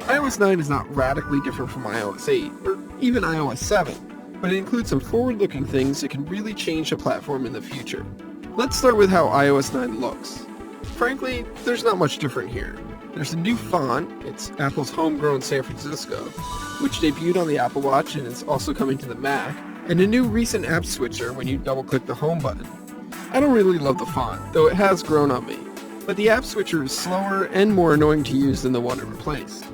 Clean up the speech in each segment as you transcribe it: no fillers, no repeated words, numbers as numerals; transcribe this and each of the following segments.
iOS 9 is not radically different from iOS 8, or even iOS 7, but it includes some forward-looking things that can really change the platform in the future. Let's start with how iOS 9 looks. Frankly, there's not much different here. There's a new font, it's Apple's homegrown San Francisco, which debuted on the Apple Watch and is also coming to the Mac, and a new recent app switcher when you double-click the home button. I don't really love the font, though it has grown on me, but the app switcher is slower and more annoying to use than the one it replaced.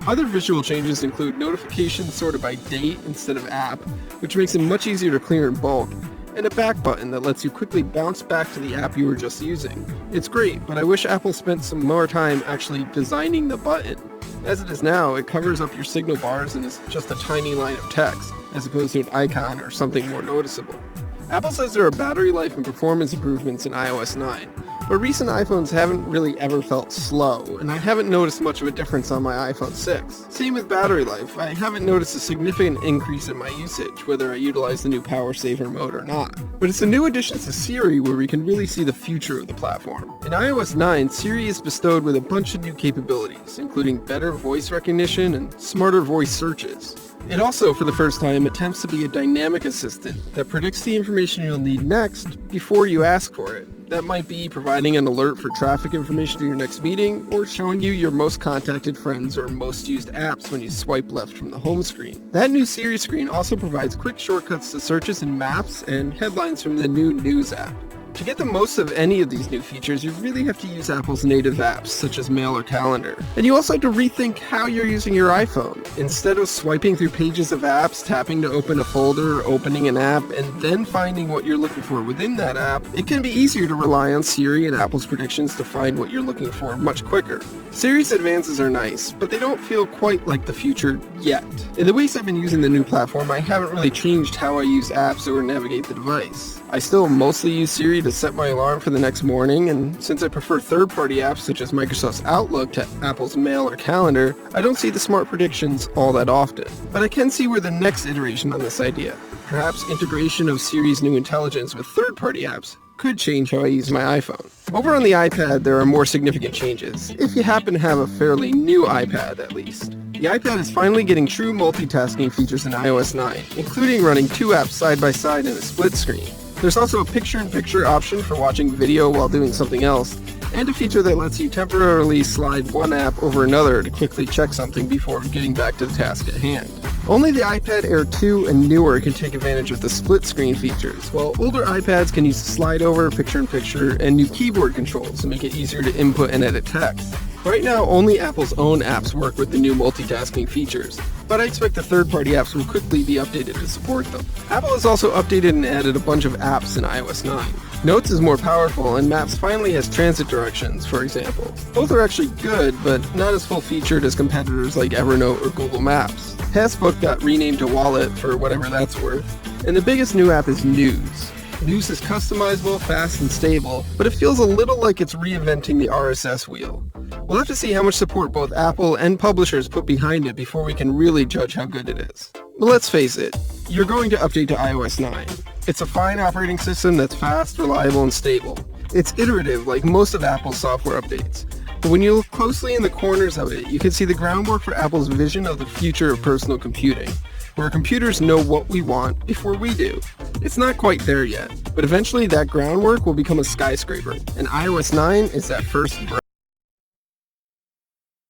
Other visual changes include notifications sorted by date instead of app, which makes it much easier to clear in bulk, and a back button that lets you quickly bounce back to the app you were just using. It's great, but I wish Apple spent some more time actually designing the button. As it is now, it covers up your signal bars and is just a tiny line of text, as opposed to an icon or something more noticeable. Apple says there are battery life and performance improvements in iOS 9, but recent iPhones haven't really ever felt slow, and I haven't noticed much of a difference on my iPhone 6. Same with battery life, I haven't noticed a significant increase in my usage, whether I utilize the new power saver mode or not. But it's the new additions to Siri where we can really see the future of the platform. In iOS 9, Siri is bestowed with a bunch of new capabilities, including better voice recognition and smarter voice searches. It also, for the first time, attempts to be a dynamic assistant that predicts the information you'll need next before you ask for it. That might be providing an alert for traffic information to your next meeting, or showing you your most contacted friends or most used apps when you swipe left from the home screen. That new Siri screen also provides quick shortcuts to searches in Maps and headlines from the new News app. To get the most of any of these new features, you really have to use Apple's native apps, such as Mail or Calendar. And you also have to rethink how you're using your iPhone. Instead of swiping through pages of apps, tapping to open a folder, opening an app, and then finding what you're looking for within that app, it can be easier to rely on Siri and Apple's predictions to find what you're looking for much quicker. Siri's advances are nice, but they don't feel quite like the future yet. In the weeks I've been using the new platform, I haven't really changed how I use apps or navigate the device. I still mostly use Siri to set my alarm for the next morning, and since I prefer third-party apps such as Microsoft's Outlook to Apple's Mail or Calendar, I don't see the smart predictions all that often. But I can see where the next iteration on this idea, perhaps integration of Siri's new intelligence with third-party apps, could change how I use my iPhone. Over on the iPad, there are more significant changes, if you happen to have a fairly new iPad at least. The iPad is finally getting true multitasking features in iOS 9, including running two apps side by side in a split screen. There's also a picture-in-picture option for watching video while doing something else, and a feature that lets you temporarily slide one app over another to quickly check something before getting back to the task at hand. Only the iPad Air 2 and newer can take advantage of the split screen features, while older iPads can use slide over, picture-in-picture, and new keyboard controls to make it easier to input and edit text. Right now, only Apple's own apps work with the new multitasking features, but I expect the third-party apps will quickly be updated to support them. Apple has also updated and added a bunch of apps in iOS 9. Notes is more powerful, and Maps finally has transit directions, for example. Both are actually good, but not as full-featured as competitors like Evernote or Google Maps. Passbook got renamed to Wallet for whatever that's worth. And the biggest new app is News. News is customizable, fast, and stable, but it feels a little like it's reinventing the RSS wheel. We'll have to see how much support both Apple and publishers put behind it before we can really judge how good it is. But let's face it, you're going to update to iOS 9. It's a fine operating system that's fast, reliable, and stable. It's iterative like most of Apple's software updates. But when you look closely in the corners of it, you can see the groundwork for Apple's vision of the future of personal computing, where computers know what we want before we do. It's not quite there yet, but eventually that groundwork will become a skyscraper, and iOS 9 is that first breath.